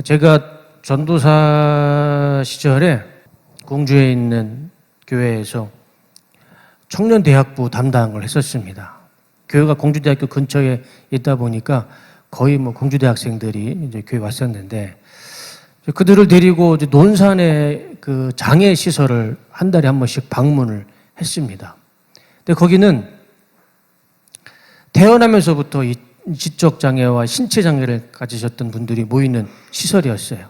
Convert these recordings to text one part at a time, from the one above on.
제가 전도사 시절에 공주에 있는 교회에서 청년대학부 담당을 했었습니다. 교회가 공주대학교 근처에 있다 보니까 거의 공주대 학생들이 이제 교회 왔었는데, 그들을 데리고 이제 논산의 그 장애 시설을 한 달에 한 번씩 방문을 했습니다. 근데 거기는 태어나면서부터 이 지적 장애와 신체 장애를 가지셨던 분들이 모이는 시설이었어요.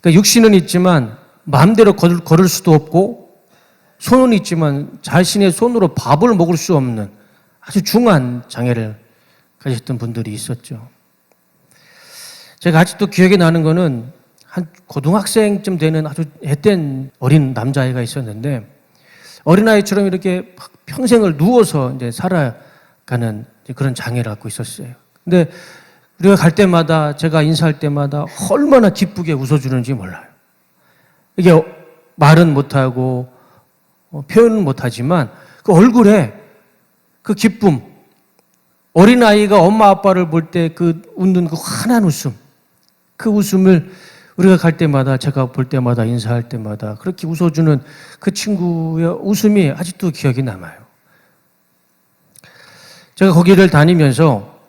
그러니까 육신은 있지만 마음대로 걸을 수도 없고, 손은 있지만 자신의 손으로 밥을 먹을 수 없는 아주 중한 장애를 가지셨던 분들이 있었죠. 제가 아직도 기억에 나는 거는 한 고등학생쯤 되는 아주 앳된 어린 남자아이가 있었는데, 어린아이처럼 이렇게 평생을 누워서 이제 살아가는 그런 장애를 갖고 있었어요. 근데 우리가 갈 때마다, 제가 인사할 때마다 얼마나 기쁘게 웃어주는지 몰라요. 이게 말은 못하고 표현은 못하지만 그 얼굴에 그 기쁨, 어린아이가 엄마 아빠를 볼 때 그 웃는 그 환한 웃음, 그 웃음을 우리가 갈 때마다, 제가 볼 때마다, 인사할 때마다 그렇게 웃어주는 그 친구의 웃음이 아직도 기억이 남아요. 제가 거기를 다니면서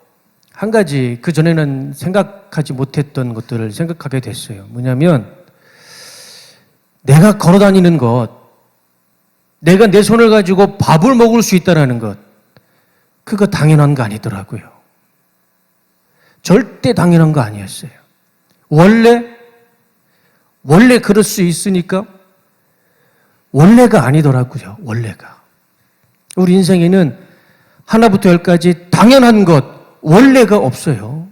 한 가지 그전에는 생각하지 못했던 것들을 생각하게 됐어요. 뭐냐면, 내가 걸어 다니는 것, 내가 내 손을 가지고 밥을 먹을 수 있다는 것, 그거 당연한 거 아니더라고요. 절대 당연한 거 아니었어요. 원래 그럴 수 있으니까 원래가 아니더라고요. 원래가. 우리 인생에는 하나부터 열까지 당연한 것, 원래가 없어요.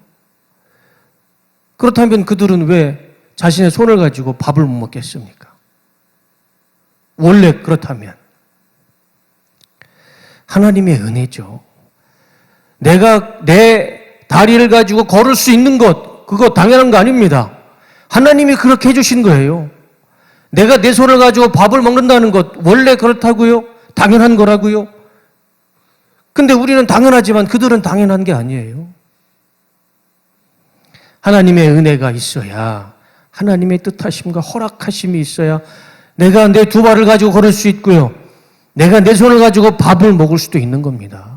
그렇다면 그들은 왜 자신의 손을 가지고 밥을 못 먹겠습니까? 원래 그렇다면. 하나님의 은혜죠. 내가 내 다리를 가지고 걸을 수 있는 것, 그거 당연한 거 아닙니다. 하나님이 그렇게 해주신 거예요. 내가 내 손을 가지고 밥을 먹는다는 것, 원래 그렇다고요? 당연한 거라고요? 근데 우리는 당연하지만 그들은 당연한 게 아니에요. 하나님의 은혜가 있어야, 하나님의 뜻하심과 허락하심이 있어야 내가 내 두 발을 가지고 걸을 수 있고요, 내가 내 손을 가지고 밥을 먹을 수도 있는 겁니다.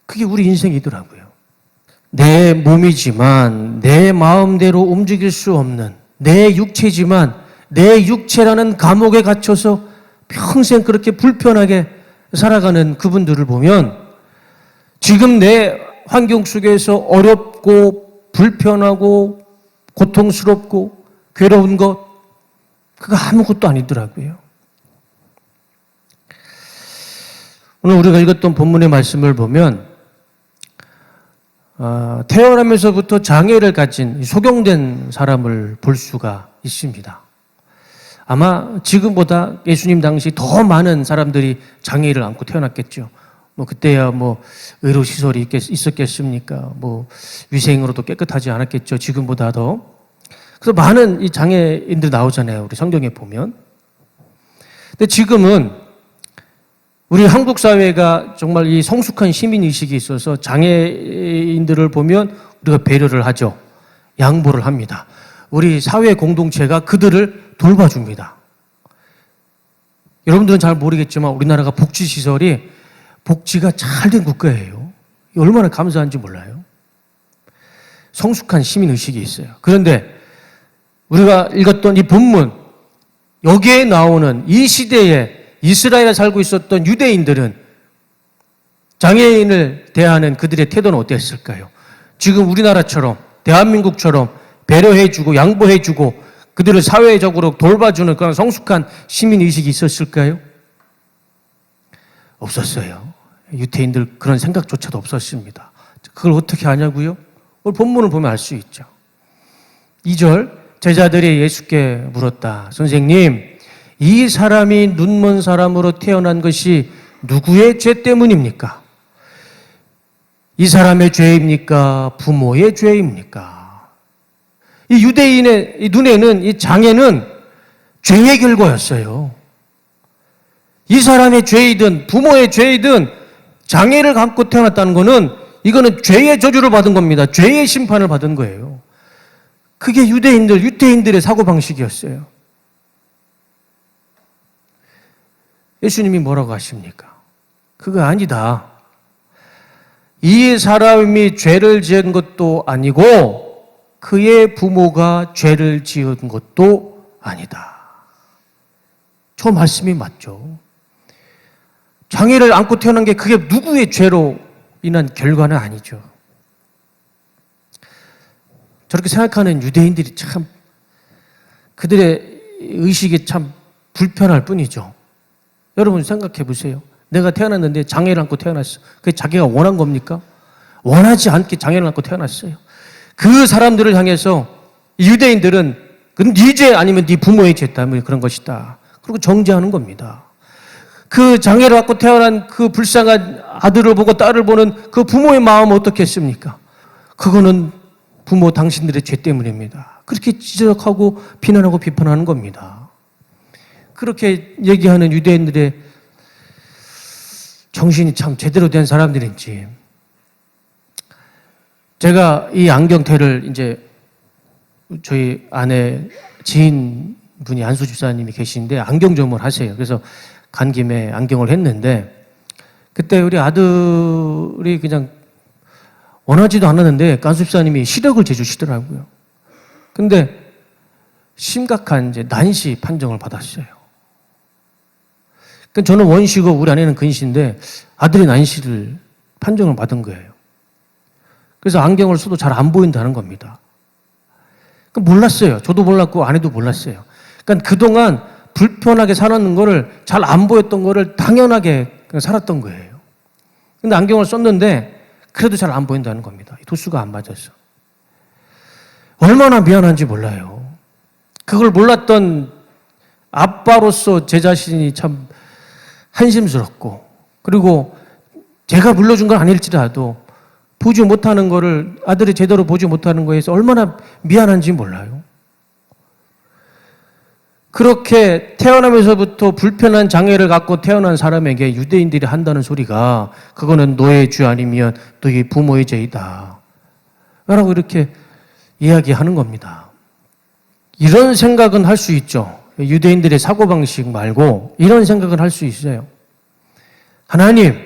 그게 우리 인생이더라고요. 내 몸이지만 내 마음대로 움직일 수 없는 내 육체지만 내 육체라는 감옥에 갇혀서 평생 그렇게 불편하게 살아가는 그분들을 보면, 지금 내 환경 속에서 어렵고 불편하고 고통스럽고 괴로운 것, 그거 아무것도 아니더라고요. 오늘 우리가 읽었던 본문의 말씀을 보면, 태어나면서부터 장애를 가진 소경된 사람을 볼 수가 있습니다. 아마 지금보다 예수님 당시 더 많은 사람들이 장애를 안고 태어났겠죠. 그때야 의료시설이 있었겠습니까? 위생으로도 깨끗하지 않았겠죠. 지금보다 더. 그래서 많은 이 장애인들 나오잖아요. 우리 성경에 보면. 근데 지금은 우리 한국 사회가 정말 이 성숙한 시민의식이 있어서 장애인들을 보면 우리가 배려를 하죠. 양보를 합니다. 우리 사회 공동체가 그들을 돌봐줍니다. 여러분들은 잘 모르겠지만 우리나라가 복지시설이 복지가 잘 된 국가예요. 얼마나 감사한지 몰라요. 성숙한 시민의식이 있어요. 그런데 우리가 읽었던 이 본문, 여기에 나오는 이 시대에 이스라엘에 살고 있었던 유대인들은 장애인을 대하는 그들의 태도는 어땠을까요? 지금 우리나라처럼, 대한민국처럼 배려해주고 양보해주고 그들을 사회적으로 돌봐주는 그런 성숙한 시민의식이 있었을까요? 없었어요. 유대인들 그런 생각조차도 없었습니다. 그걸 어떻게 아냐고요? 오늘 본문을 보면 알 수 있죠. 2절, 제자들이 예수께 물었다. 선생님, 이 사람이 눈먼 사람으로 태어난 것이 누구의 죄 때문입니까? 이 사람의 죄입니까? 부모의 죄입니까? 이 유대인의 눈에는 이 장애는 죄의 결과였어요. 이 사람의 죄이든 부모의 죄이든 장애를 갖고 태어났다는 것은 이거는 죄의 저주를 받은 겁니다. 죄의 심판을 받은 거예요. 그게 유대인들의 사고방식이었어요. 예수님이 뭐라고 하십니까? 그거 아니다. 이 사람이 죄를 지은 것도 아니고 그의 부모가 죄를 지은 것도 아니다. 저 말씀이 맞죠. 장애를 안고 태어난 게 그게 누구의 죄로 인한 결과는 아니죠. 저렇게 생각하는 유대인들이 참 그들의 의식이 참 불편할 뿐이죠. 여러분 생각해 보세요. 내가 태어났는데 장애를 안고 태어났어. 그게 자기가 원한 겁니까? 원하지 않게 장애를 안고 태어났어요. 그 사람들을 향해서 유대인들은 그건 네 죄 아니면 네 부모의 죄 때문에 그런 것이다. 그리고 정죄하는 겁니다. 그 장애를 갖고 태어난 그 불쌍한 아들을 보고 딸을 보는 그 부모의 마음은 어떻겠습니까? 그거는 부모 당신들의 죄 때문입니다. 그렇게 지적하고 비난하고 비판하는 겁니다. 그렇게 얘기하는 유대인들의 정신이 참 제대로 된 사람들인지. 제가 이 안경테를 이제 저희 아내 지인분이 안수 집사님이 계신데 안경점을 하세요. 그래서 간 김에 안경을 했는데 그때 우리 아들이 그냥 원하지도 않았는데 안수 집사님이 시력을 재주시더라고요. 근데 심각한 이제 난시 판정을 받았어요. 그러니까 저는 원시고 우리 아내는 근시인데 아들이 난시를 판정을 받은 거예요. 그래서 안경을 써도 잘 안 보인다는 겁니다. 그러니까 몰랐어요. 저도 몰랐고 아내도 몰랐어요. 그러니까 그동안 불편하게 살았는 거를 잘 안 보였던 거를 당연하게 그냥 살았던 거예요. 근데 안경을 썼는데 그래도 잘 안 보인다는 겁니다. 도수가 안 맞아서. 얼마나 미안한지 몰라요. 그걸 몰랐던 아빠로서 제 자신이 참 한심스럽고 그리고 제가 물려준 건 아닐지라도 보지 못하는 거를 아들이 제대로 보지 못하는 거에서 얼마나 미안한지 몰라요. 그렇게 태어나면서부터 불편한 장애를 갖고 태어난 사람에게 유대인들이 한다는 소리가 그거는 너의 죄 아니면 너의 부모의 죄이다 라고 이렇게 이야기하는 겁니다. 이런 생각은 할 수 있죠. 유대인들의 사고방식 말고 이런 생각은 할 수 있어요. 하나님,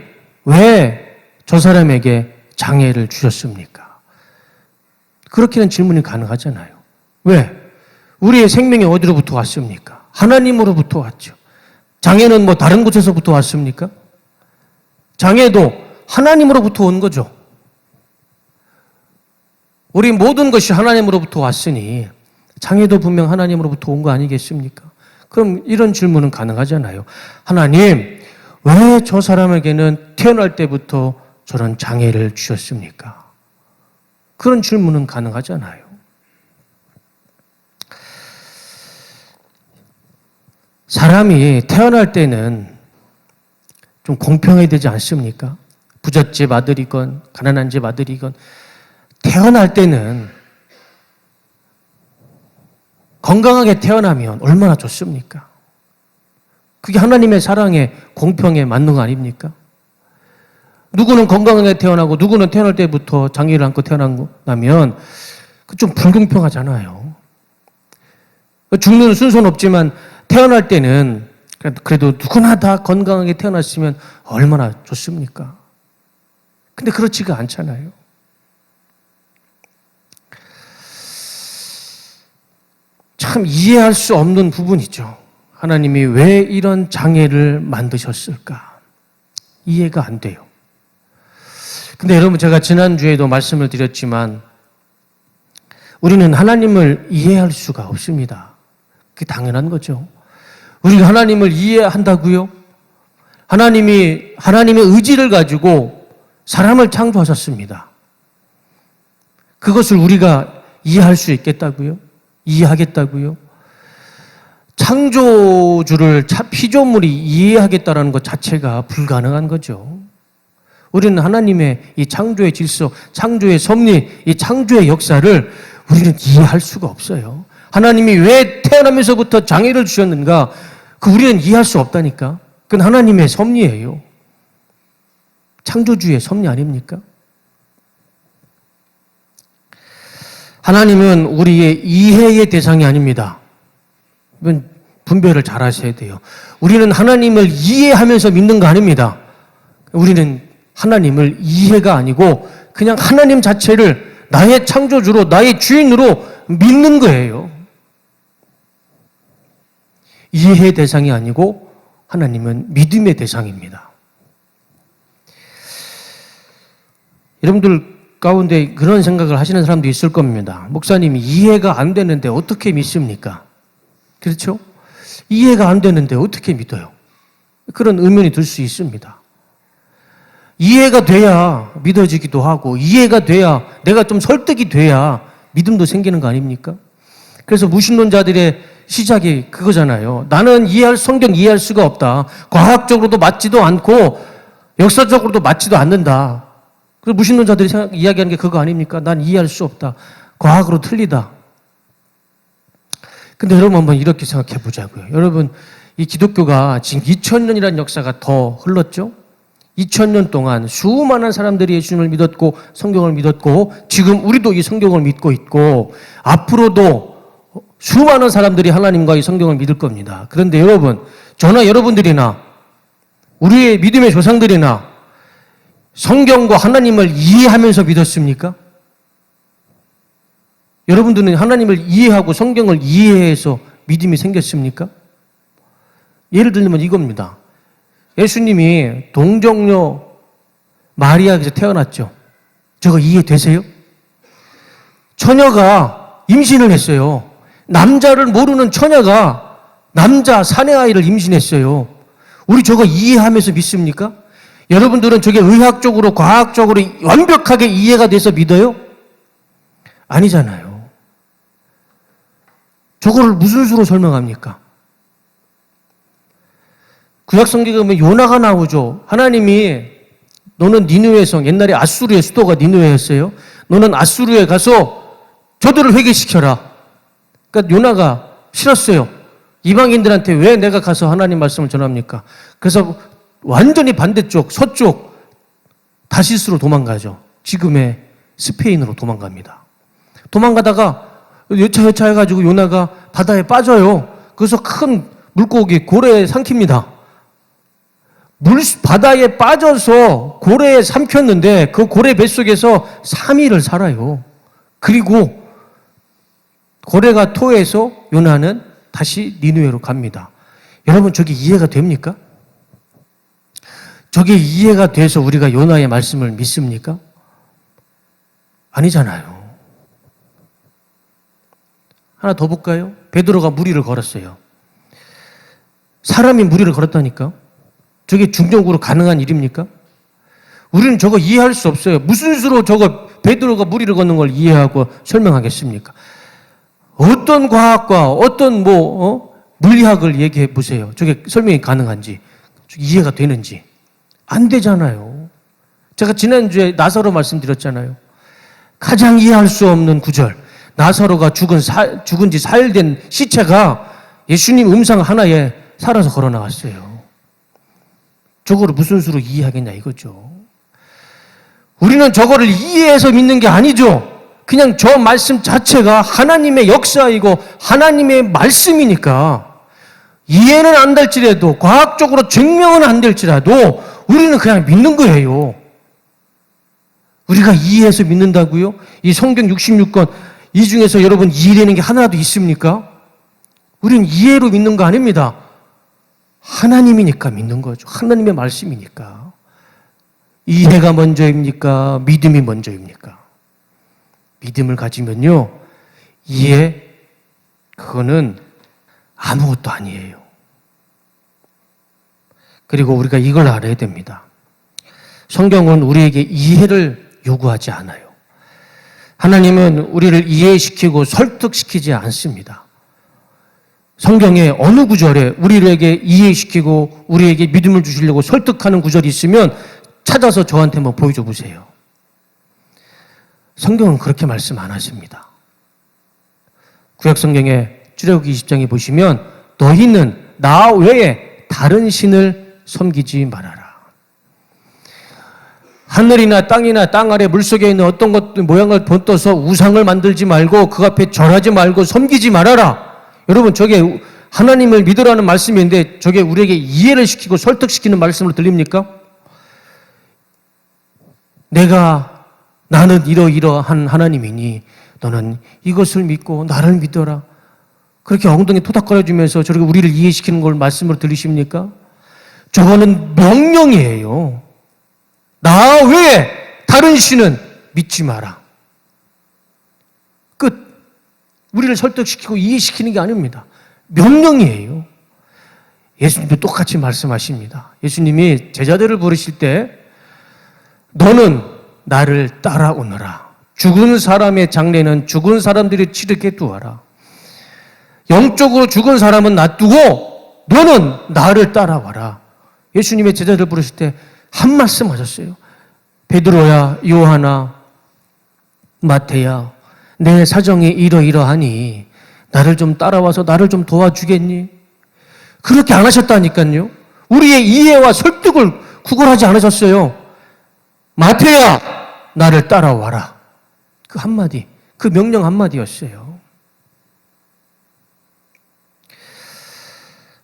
왜 저 사람에게 장애를 주셨습니까? 그렇게는 질문이 가능하잖아요. 왜? 우리의 생명이 어디로부터 왔습니까? 하나님으로부터 왔죠. 장애는 뭐 다른 곳에서부터 왔습니까? 장애도 하나님으로부터 온 거죠. 우리 모든 것이 하나님으로부터 왔으니 장애도 분명 하나님으로부터 온 거 아니겠습니까? 그럼 이런 질문은 가능하잖아요. 하나님, 왜 저 사람에게는 태어날 때부터 저런 장애를 주셨습니까? 그런 질문은 가능하잖아요. 사람이 태어날 때는 좀 공평해야 되지 않습니까? 부잣집 아들이건 가난한 집 아들이건 태어날 때는 건강하게 태어나면 얼마나 좋습니까? 그게 하나님의 사랑에 공평에 맞는 거 아닙니까? 누구는 건강하게 태어나고 누구는 태어날 때부터 장애를 안고 태어나면 그 좀 불공평하잖아요. 죽는 순서는 없지만 태어날 때는 그래도 누구나 다 건강하게 태어났으면 얼마나 좋습니까? 근데 그렇지가 않잖아요. 참 이해할 수 없는 부분이죠. 하나님이 왜 이런 장애를 만드셨을까? 이해가 안 돼요. 근데 여러분 제가 지난주에도 말씀을 드렸지만 우리는 하나님을 이해할 수가 없습니다. 그게 당연한 거죠. 우리가 하나님을 이해한다고요? 하나님의 의지를 가지고 사람을 창조하셨습니다. 그것을 우리가 이해할 수 있겠다고요? 이해하겠다고요? 창조주를 피조물이 이해하겠다는 것 자체가 불가능한 거죠. 우리는 하나님의 이 창조의 질서, 창조의 섭리, 이 창조의 역사를 우리는 이해할 수가 없어요. 하나님이 왜 태어나면서부터 장애를 주셨는가? 우리는 이해할 수 없다니까. 그건 하나님의 섭리예요. 창조주의 섭리 아닙니까? 하나님은 우리의 이해의 대상이 아닙니다. 이건 분별을 잘 하셔야 돼요. 우리는 하나님을 이해하면서 믿는 거 아닙니다. 우리는 하나님을 이해가 아니고 그냥 하나님 자체를 나의 창조주로, 나의 주인으로 믿는 거예요. 이해의 대상이 아니고 하나님은 믿음의 대상입니다. 여러분들 가운데 그런 생각을 하시는 사람도 있을 겁니다. 목사님이 이해가 안 되는데 어떻게 믿습니까? 그렇죠? 이해가 안 되는데 어떻게 믿어요? 그런 의문이 들 수 있습니다. 이해가 돼야 믿어지기도 하고, 이해가 돼야 내가 좀 설득이 돼야 믿음도 생기는 거 아닙니까? 그래서 무신론자들의 시작이 그거잖아요. 나는 성경 이해할 수가 없다. 과학적으로도 맞지도 않고 역사적으로도 맞지도 않는다. 그래서 무신론자들이 이야기하는 게 그거 아닙니까? 난 이해할 수 없다. 과학으로 틀리다. 근데 여러분 한번 이렇게 생각해 보자고요. 여러분, 이 기독교가 지금 2000년이라는 역사가 더 흘렀죠? 2000년 동안 수많은 사람들이 예수님을 믿었고 성경을 믿었고 지금 우리도 이 성경을 믿고 있고 앞으로도 수많은 사람들이 하나님과 이 성경을 믿을 겁니다. 그런데 여러분, 저나 여러분들이나 우리의 믿음의 조상들이나 성경과 하나님을 이해하면서 믿었습니까? 여러분들은 하나님을 이해하고 성경을 이해해서 믿음이 생겼습니까? 예를 들면 이겁니다. 예수님이 동정녀 마리아에게서 태어났죠. 저거 이해되세요? 처녀가 임신을 했어요. 남자를 모르는 처녀가 남자 사내아이를 임신했어요. 우리 저거 이해하면서 믿습니까? 여러분들은 저게 의학적으로, 과학적으로 완벽하게 이해가 돼서 믿어요? 아니잖아요. 저거를 무슨 수로 설명합니까? 구약성경에 보면 요나가 나오죠. 하나님이 너는 니느웨 성, 옛날에 아수르의 수도가 니느웨였어요. 너는 아수르에 가서 저들을 회개시켜라. 그러니까 요나가 싫었어요. 이방인들한테 왜 내가 가서 하나님 말씀을 전합니까? 그래서 완전히 반대쪽, 서쪽 다시스로 도망가죠. 지금의 스페인으로 도망갑니다. 도망가다가 여차 해가지고 요나가 바다에 빠져요. 그래서 큰 물고기, 고래에 삼킵니다. 바다에 빠져서 고래에 삼켰는데 그 고래 뱃속에서 3일을 살아요. 그리고 고래가 토해서 요나는 다시 니느웨로 갑니다. 여러분, 저게 이해가 됩니까? 저게 이해가 돼서 우리가 요나의 말씀을 믿습니까? 아니잖아요. 하나 더 볼까요? 베드로가 무리를 걸었어요. 사람이 무리를 걸었다니까? 저게 중적으로 가능한 일입니까? 우리는 저거 이해할 수 없어요. 무슨 수로 저거 베드로가 무리를 걷는 걸 이해하고 설명하겠습니까? 어떤 과학과 어떤 물리학을 얘기해 보세요. 저게 설명이 가능한지, 이해가 되는지. 안 되잖아요. 제가 지난주에 나사로 말씀드렸잖아요. 가장 이해할 수 없는 구절. 나사로가 죽은 지 4일 된 시체가 예수님 음상 하나에 살아서 걸어 나왔어요. 저거를 무슨 수로 이해하겠냐 이거죠. 우리는 저거를 이해해서 믿는 게 아니죠. 그냥 저 말씀 자체가 하나님의 역사이고 하나님의 말씀이니까 이해는 안 될지라도 과학적으로 증명은 안 될지라도 우리는 그냥 믿는 거예요. 우리가 이해해서 믿는다고요? 이 성경 66권 이 중에서 여러분 이해되는 게 하나라도 있습니까? 우리는 이해로 믿는 거 아닙니다. 하나님이니까 믿는 거죠. 하나님의 말씀이니까. 이해가 먼저입니까? 믿음이 먼저입니까? 믿음을 가지면요, 그거는 아무것도 아니에요. 그리고 우리가 이걸 알아야 됩니다. 성경은 우리에게 이해를 요구하지 않아요. 하나님은 우리를 이해시키고 설득시키지 않습니다. 성경의 어느 구절에 우리에게 이해시키고 우리에게 믿음을 주시려고 설득하는 구절이 있으면 찾아서 저한테 한번 보여줘 보세요. 성경은 그렇게 말씀 안 하십니다. 구약성경의 출애굽기 20장에 보시면 너희는 나 외에 다른 신을 섬기지 말아라. 하늘이나 땅이나 땅 아래 물속에 있는 어떤 것 모양을 본떠서 우상을 만들지 말고 그 앞에 절하지 말고 섬기지 말아라. 여러분, 저게 하나님을 믿으라는 말씀인데 저게 우리에게 이해를 시키고 설득시키는 말씀으로 들립니까? 나는 이러이러한 하나님이니 너는 이것을 믿고 나를 믿어라. 그렇게 엉덩이 토닥거려주면서 저렇게 우리를 이해시키는 걸 말씀으로 들리십니까? 저거는 명령이에요. 나 외에 다른 신은 믿지 마라. 끝. 우리를 설득시키고 이해시키는 게 아닙니다. 명령이에요. 예수님도 똑같이 말씀하십니다. 예수님이 제자들을 부르실 때 너는 나를 따라오너라. 죽은 사람의 장례는 죽은 사람들이 치르게 두어라. 영적으로 죽은 사람은 놔두고 너는 나를 따라와라. 예수님의 제자들 부르실 때 한 말씀 하셨어요. 베드로야, 요한아, 마태야, 내 사정이 이러이러하니 나를 좀 따라와서 나를 좀 도와주겠니? 그렇게 안 하셨다니까요. 우리의 이해와 설득을 구걸하지 않으셨어요. 마태야, 나를 따라와라. 그 한마디, 그 명령 한마디였어요.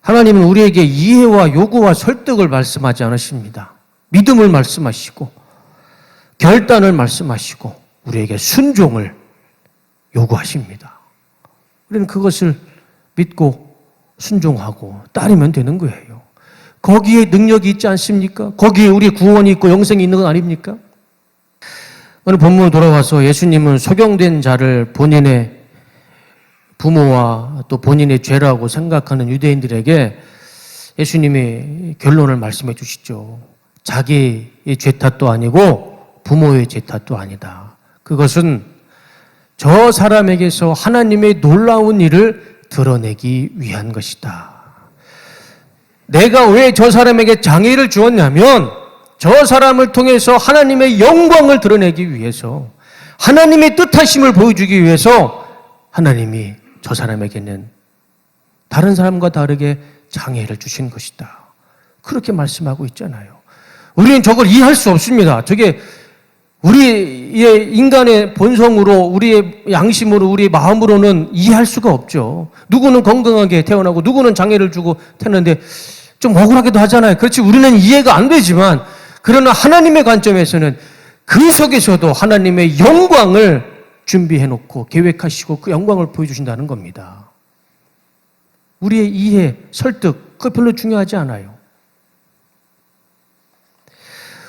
하나님은 우리에게 이해와 요구와 설득을 말씀하지 않으십니다. 믿음을 말씀하시고 결단을 말씀하시고 우리에게 순종을 요구하십니다. 우리는 그것을 믿고 순종하고 따르면 되는 거예요. 거기에 능력이 있지 않습니까? 거기에 우리 구원이 있고 영생이 있는 건 아닙니까? 오늘 본문으로 돌아와서 예수님은 소경된 자를 본인의 부모와 또 본인의 죄라고 생각하는 유대인들에게 예수님이 결론을 말씀해 주시죠. 자기의 죄 탓도 아니고 부모의 죄 탓도 아니다. 그것은 저 사람에게서 하나님의 놀라운 일을 드러내기 위한 것이다. 내가 왜 저 사람에게 장애를 주었냐면 저 사람을 통해서 하나님의 영광을 드러내기 위해서, 하나님의 뜻하심을 보여주기 위해서 하나님이 저 사람에게는 다른 사람과 다르게 장애를 주신 것이다. 그렇게 말씀하고 있잖아요. 우리는 저걸 이해할 수 없습니다. 저게 우리의 인간의 본성으로, 우리의 양심으로, 우리의 마음으로는 이해할 수가 없죠. 누구는 건강하게 태어나고 누구는 장애를 주고 태어났는데 좀 억울하기도 하잖아요. 그렇지, 우리는 이해가 안 되지만 그러나 하나님의 관점에서는 그 속에서도 하나님의 영광을 준비해놓고 계획하시고 그 영광을 보여주신다는 겁니다. 우리의 이해, 설득, 그거 별로 중요하지 않아요.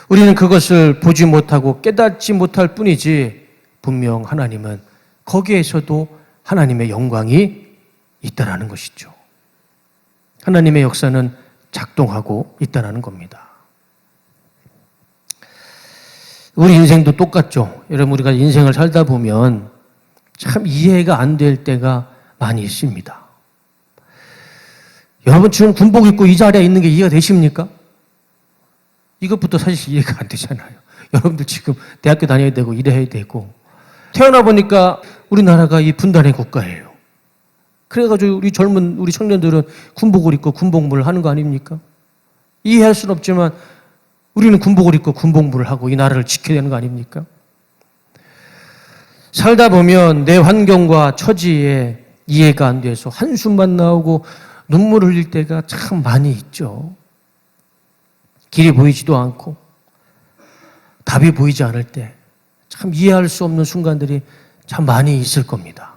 우리는 그것을 보지 못하고 깨닫지 못할 뿐이지 분명 하나님은 거기에서도 하나님의 영광이 있다라는 것이죠. 하나님의 역사는 작동하고 있다라는 겁니다. 우리 인생도 똑같죠. 여러분, 우리가 인생을 살다 보면 참 이해가 안 될 때가 많이 있습니다. 여러분, 지금 군복 입고 이 자리에 있는 게 이해가 되십니까? 이것부터 사실 이해가 안 되잖아요. 여러분들 지금 대학교 다녀야 되고 일해야 되고, 태어나 보니까 우리나라가 이 분단의 국가예요. 그래가지고 우리 청년들은 군복을 입고 군복무를 하는 거 아닙니까? 이해할 수는 없지만 우리는 군복을 입고 군복무를 하고 이 나라를 지켜야 되는 거 아닙니까? 살다 보면 내 환경과 처지에 이해가 안 돼서 한숨만 나오고 눈물을 흘릴 때가 참 많이 있죠. 길이 보이지도 않고 답이 보이지 않을 때 참 이해할 수 없는 순간들이 참 많이 있을 겁니다.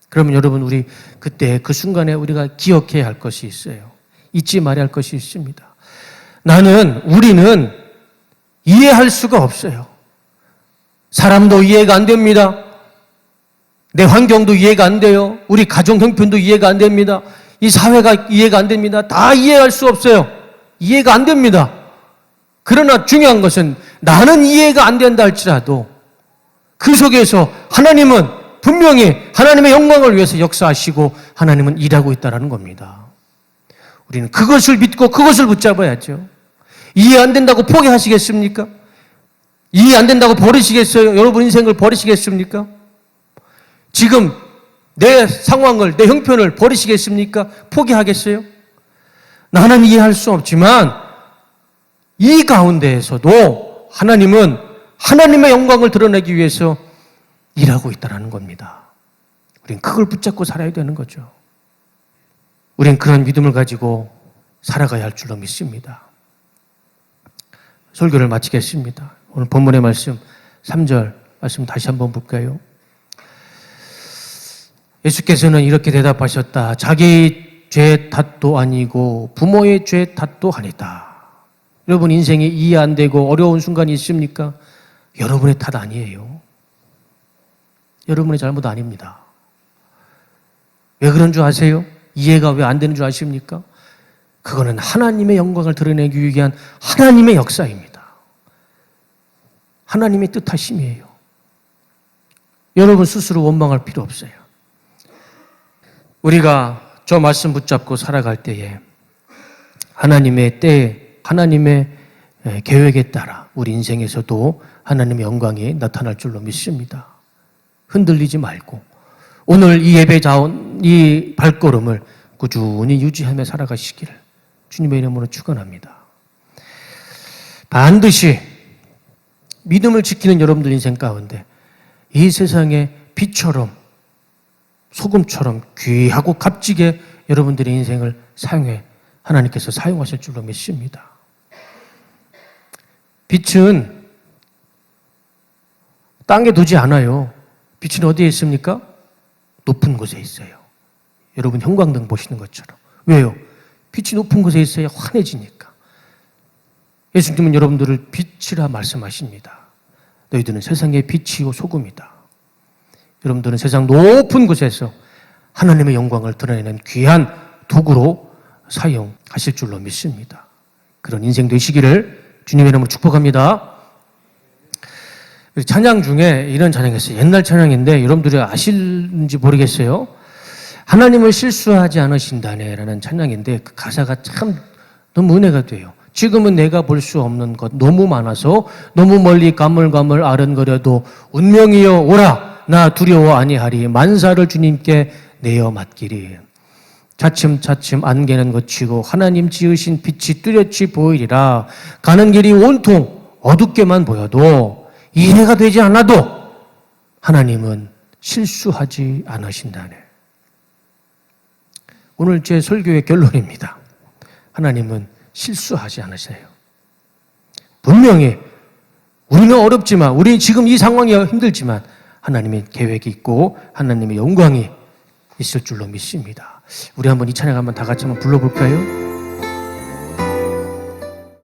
그러면 여러분, 우리 그때 그 순간에 우리가 기억해야 할 것이 있어요. 잊지 말아야 할 것이 있습니다. 우리는 이해할 수가 없어요. 사람도 이해가 안 됩니다. 내 환경도 이해가 안 돼요. 우리 가정 형편도 이해가 안 됩니다. 이 사회가 이해가 안 됩니다. 다 이해할 수 없어요. 이해가 안 됩니다. 그러나 중요한 것은 나는 이해가 안 된다 할지라도 그 속에서 하나님은 분명히 하나님의 영광을 위해서 역사하시고 하나님은 일하고 있다는 겁니다. 우리는 그것을 믿고 그것을 붙잡아야죠. 이해 안 된다고 포기하시겠습니까? 이해 안 된다고 버리시겠어요? 여러분 인생을 버리시겠습니까? 지금 내 상황을, 내 형편을 버리시겠습니까? 포기하겠어요? 나는 이해할 수 없지만 이 가운데에서도 하나님은 하나님의 영광을 드러내기 위해서 일하고 있다는 겁니다. 우린 그걸 붙잡고 살아야 되는 거죠. 우린 그런 믿음을 가지고 살아가야 할 줄로 믿습니다. 설교를 마치겠습니다. 오늘 본문의 말씀 3절 말씀 다시 한번 볼까요? 예수께서는 이렇게 대답하셨다. 자기 죄 탓도 아니고 부모의 죄 탓도 아니다. 여러분 인생이 이해 안 되고 어려운 순간이 있습니까? 여러분의 탓 아니에요. 여러분의 잘못 아닙니다. 왜 그런 줄 아세요? 이해가 왜 안 되는 줄 아십니까? 그거는 하나님의 영광을 드러내기 위한 하나님의 역사입니다. 하나님의 뜻하심이에요. 여러분 스스로 원망할 필요 없어요. 우리가 저 말씀 붙잡고 살아갈 때에 하나님의 때에 하나님의 계획에 따라 우리 인생에서도 하나님의 영광이 나타날 줄로 믿습니다. 흔들리지 말고 오늘 이 예배 자원, 이 발걸음을 꾸준히 유지하며 살아가시기를 주님의 이름으로 축원합니다. 반드시 믿음을 지키는 여러분들 인생 가운데 이 세상의 빛처럼 소금처럼 귀하고 값지게 여러분들의 인생을 사용해 하나님께서 사용하실 줄로 믿습니다. 빛은 땅에 두지 않아요. 빛은 어디에 있습니까? 높은 곳에 있어요. 여러분 형광등 보시는 것처럼. 왜요? 빛이 높은 곳에 있어야 환해지니까. 예수님은 여러분들을 빛이라 말씀하십니다. 너희들은 세상의 빛이요 소금이다. 여러분들은 세상 높은 곳에서 하나님의 영광을 드러내는 귀한 도구로 사용하실 줄로 믿습니다. 그런 인생 되시기를 주님의 이름으로 축복합니다. 찬양 중에 이런 찬양이 있어요. 옛날 찬양인데 여러분들이 아실는지 모르겠어요. 하나님을 실수하지 않으신다네 라는 찬양인데 그 가사가 참 너무 은혜가 돼요. 지금은 내가 볼 수 없는 것 너무 많아서 너무 멀리 가물가물 아른거려도 운명이여 오라 나 두려워 아니하리 만사를 주님께 내어 맡기리. 차츰차츰 안개는 걷히고 하나님 지으신 빛이 뚜렷이 보이리라. 가는 길이 온통 어둡게만 보여도 이해가 되지 않아도 하나님은 실수하지 않으신다네. 오늘 제 설교의 결론입니다. 하나님은 실수하지 않으세요. 분명히 우리는 어렵지만 우리 지금 이 상황이 힘들지만 하나님의 계획이 있고 하나님의 영광이 있을 줄로 믿습니다. 우리 한번 이 찬양 한번 다 같이 한번 불러볼까요?